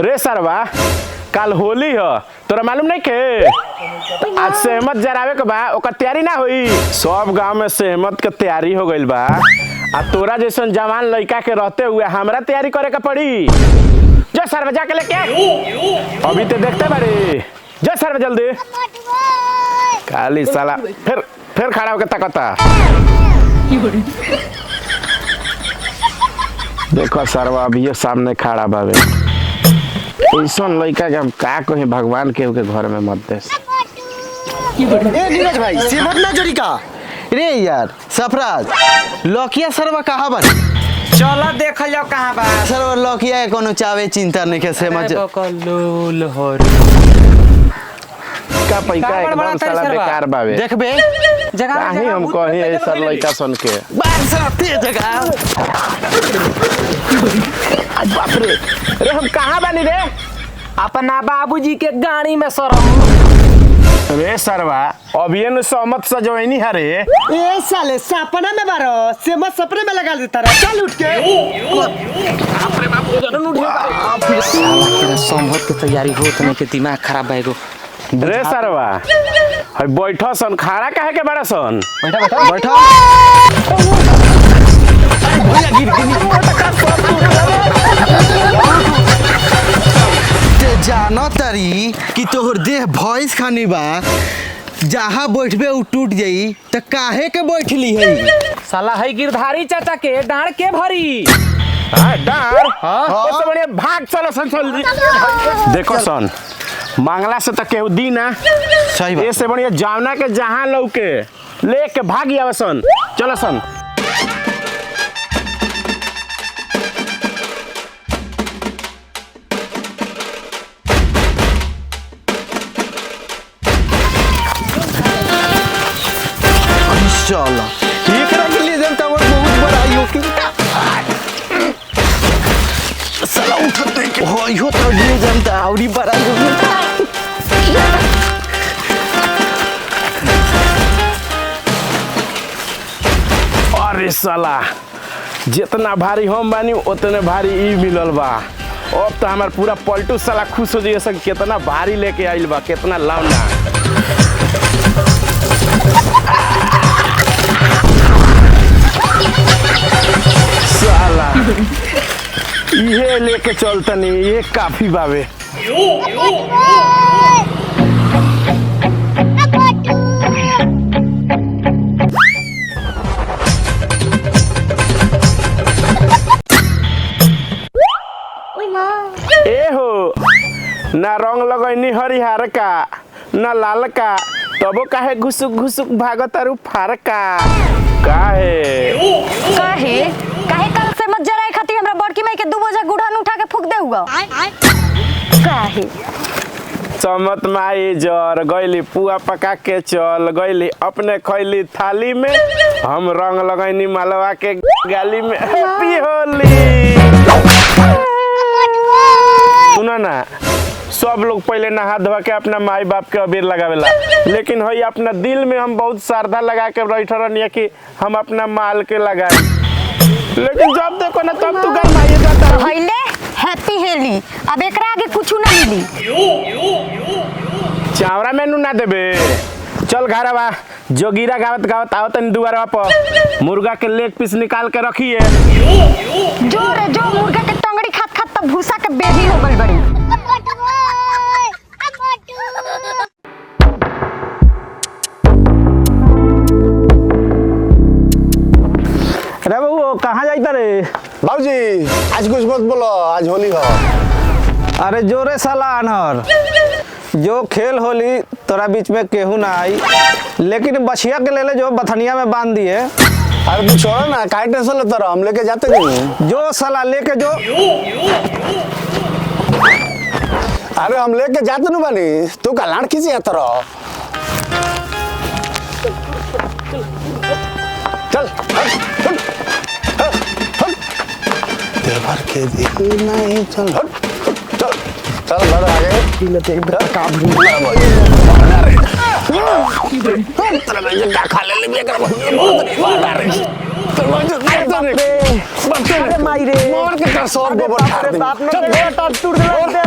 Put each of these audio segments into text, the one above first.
रे सरवा कल होली ह तोरा मालूम नहीं के आज सहमत जरावे के बा ओकर तैयारी ना हुई। सब गांव में सहमत के तैयारी हो गइल बा आ तोरा जैसन जवान लड़का के रहते हुए हमरा तैयारी करे के पड़ी। जा सरवा जाके लेके अभी तो देखते बारे। जा सरवा जल्दी काली साला फिर खड़ा होके तकता। देखो सरवा अभी ये सामने खड़ा बावे। ऐसा लड़का के हम का कहीं भगवान के घर में मत दे। ए नीरज भाई सेमत ना जोड़ी का रे यार सफराज लौकिया सरवा कहाँ बा? चलो देख जाओ कहाँ बा सरवा लौकिया कोनो चावे चिंता नहीं के सेमत बकलोल हो का पैसा एकदम साला बेकार बावे। देखबे जगह काहे हम कहीं ऐसा लड़का सन के बार साथे जगह आज बाप रे। अरे हम कहाँ बानी रे? अपना बाबूजी के गाड़ी में सरम। रे सरवा अभी न सहमत सजवैनी हरे। ए साले सपना में बारो सेमत सपने में लगा देता रहा। चल उठ के संभव के तैयारी होत नहीं के दिमाग खराब है गो। रे सरवा हई बैठो सन खड़ा काहे के बड़ा सन? बैठा ते जानो तरी कि तोहर देह भैंस खानी बा जहाँ बैठबे उ टूट जाई त काहे के बैठली है? साला है गिरधारी चाचा के डांड के भरी। हां डार ऐसे बढ़िया भाग चलो सन चल। देखो सन मांगला से तो केहू दी ना। सही बात। ऐसे बढ़िया जावना के जहां लौके लेके भागी आवे सन। चलो सन चलो एकरा के लिए जनता और बहुत बड़ा योगी साला उठते के हो यो तो लिए जनता औरी बड़ा योगी। अरे साला जितना भारी हम बानी उतने भारी ई मिलल बा। अब तो हमार पूरा पलटू साला खुश हो जाइए सब कितना भारी लेके आइल बा कितना लावना। साला ये लेके चलतनी ये काफी बावे। ए हो ना रंग लगैनी हरिहर का ना लाल का तबो काहे घुसुक घुसुक भागत रु फारका काहे काहे काहे कल से मत जराए खाती हमरा बड़की माई के दू बोझा गुड़ान उठा के फूक दे हुआ काहे चमत माई जर गईली पुआ पका के चल गईली अपने खैली थाली में हम रंग लगैनी मालवा के गाली में। हैप्पी होली। सुना ना सब लोग पहले नहा धोवा के अपना माई बाप के अबीर लगावेला लेकिन हई अपना दिल में हम बहुत श्रद्धा लगा के बैठ रहनी कि हम अपना माल के लगाए लेकिन जब देखो ना तब तू गरमाइए जाता भइले हैप्पी हेली अब एकरा आगे कुछ ना मिली। चावरा मेनू ना देबे। चल घरवा जोगीरा गावत गावत आओ तनी दुआरवा पर मुर्गा के लेग पीस निकाल के रखिए। जो रे जो मुर्गा के टंगड़ी खात खात तब भूसा के बेदी हो गई बड़ी। अरे बाबू कहाँ जाता रे? बाबूजी आज कुछ मत बोलो आज होली हो। अरे जोरे साला अनहर जो खेल होली तोरा बीच में केहू ना आई लेकिन बछिया के ले जो बथनिया में बांध दिए। अरे तू छोड़ो ना काहे टेंशन लेता रहो हम लेके जाते नहीं। जो साला लेके जो अरे हम लेके जाते नहीं बानी तू का लाड़ खींची आता रहो। चल देवर के दिल नहीं चल चल चल बड़ आगे पीले एक बेटा काम ढूंढ ला खा ले ले कर बहुत अरे माई रे मार के कर सब गोबर ठाड़ दे बाप ने बेटा टूट दे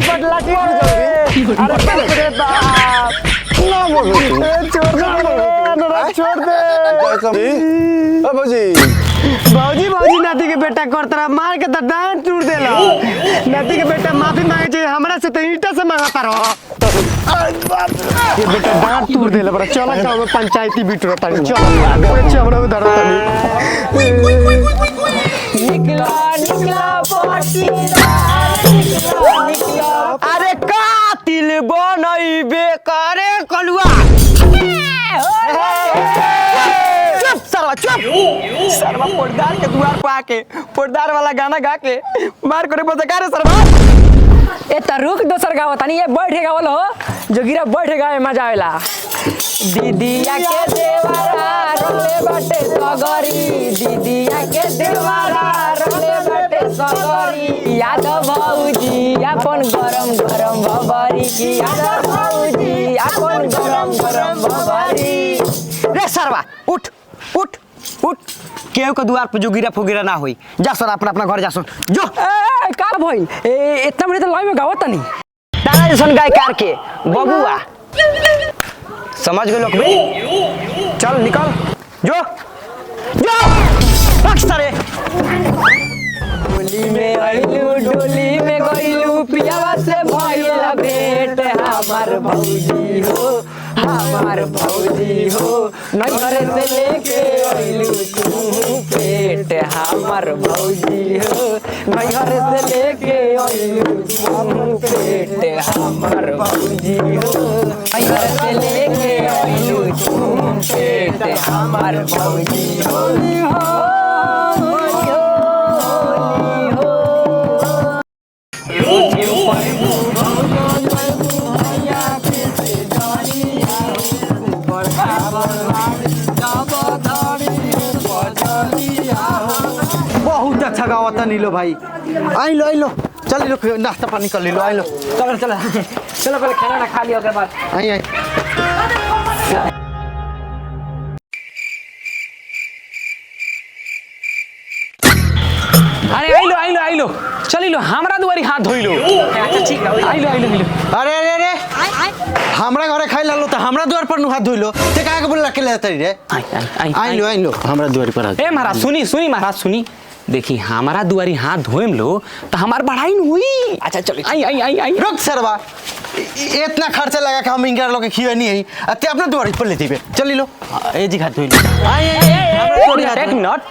बदला की अरे बाप रे बाप ना बोल छोड़ दे ओ बाबूजी भौजी भौजी नाती के बेटा करतरा मार के तो डांट टूट देला नाती के बेटा माफी मांगे छे हमरा से तो ईटा से मांगता रहो ये बेटा डांट टूट देला बड़ा चला गांव में पंचायती बिटरो तानी चला पूरे चमड़ा में धरता तानी निकला निकला पाटीदार निकला अरे कातिल बनई बेकारे कलुआ चुप सरवा चुप सरवा पोटदार के द्वार पे आके पोटदार वाला गाना गा के मार करे बजा रे सरवा ए त रुक दोसर गावत तनी ये बैठे गावल हो जोगिरा बैठे गावे मजा आवेला दीदिया के देवारा रोले बाटे सगरी दीदिया के देवारा रोले बाटे सगरी याद भौजी अपन गरम गरम भबरी की याद भौजी अपन गरम गरम भबरी रे सरवा उठ उठ उठ केहू के द्वार पे जोगिरा फुगिरा ना होई जा सर अपना अपना घर जा सुन जो ए का भइल ए इतना बड़े तो लाइव में गावत तनी तारा जैसन गायकार के बबुआ समझ गए लोग भाई चल निकल जो जो अक्सरे डोली में आइलू डोली में गइलू पियावा से भइला भेंट हमार भौजी हो हमार भौजी हो नैहर से लेके आइलू तू पेट हमार भौजी हो नैहर से लेके आइलू तू पेट हमार भौजी हो नैहर से लेके आइलू तू पेट हमार भौजी हो बहुत अच्छा गावता नीलो भाई आई लो चल लो नाश्ता पानी कर लो आई लो चलो चलो चलो पहले खाना ना खा लिया उसके बाद आई आई अरे आई लो चली लो हमरा दुआरी हाथ धोई लो अच्छा ठीक है आई लो अरे अरे अरे हमरा घरे खाई लालो तो हमरा द्वार पर नु हाथ धोइलो ते काहे के बोल अकेले तरी रे आई लो हमरा द्वार पर ए महाराज सुनी महाराज सुनी देखी हमारा दुआरी हाथ धोएम लो तो हमार बढ़ाई न हुई अच्छा चलो आई रुक सरवा इतना खर्चा लगा के हम इनकर लोग के खियो नहीं है ते अपना द्वार पर लेती बे चली लो ए जी हाथ धोइलो आई एक मिनट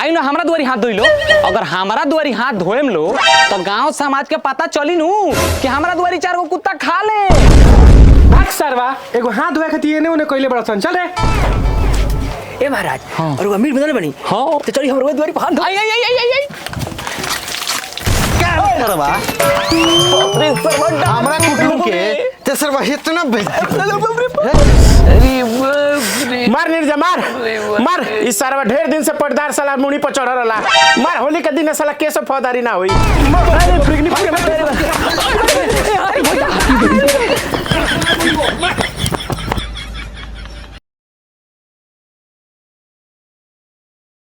आई ना हमारा दुआरी हाथ धोई लो अगर हमारा दुआरी हाथ धोएम लो तो गांव समाज के पता चली नू कि हमारा दुआरी 4 गो कुत्ता खा ले भाग सरवा एगो हाथ धोए खातिर एने ओने कइले बड़ा सन चल रे ए महाराज और वो अमीर बदल बनी हां तो चली हमरो द्वारी पर हाथ धो आई सरवा हमरा कुटुम के ते सरवा इतना मार निर्जा मार इस सारा ढेर दिन से पर्दार साला मुड़ी पर चढ़ रहा मार होली के दिन साला केस फौदारी ना हुई अरे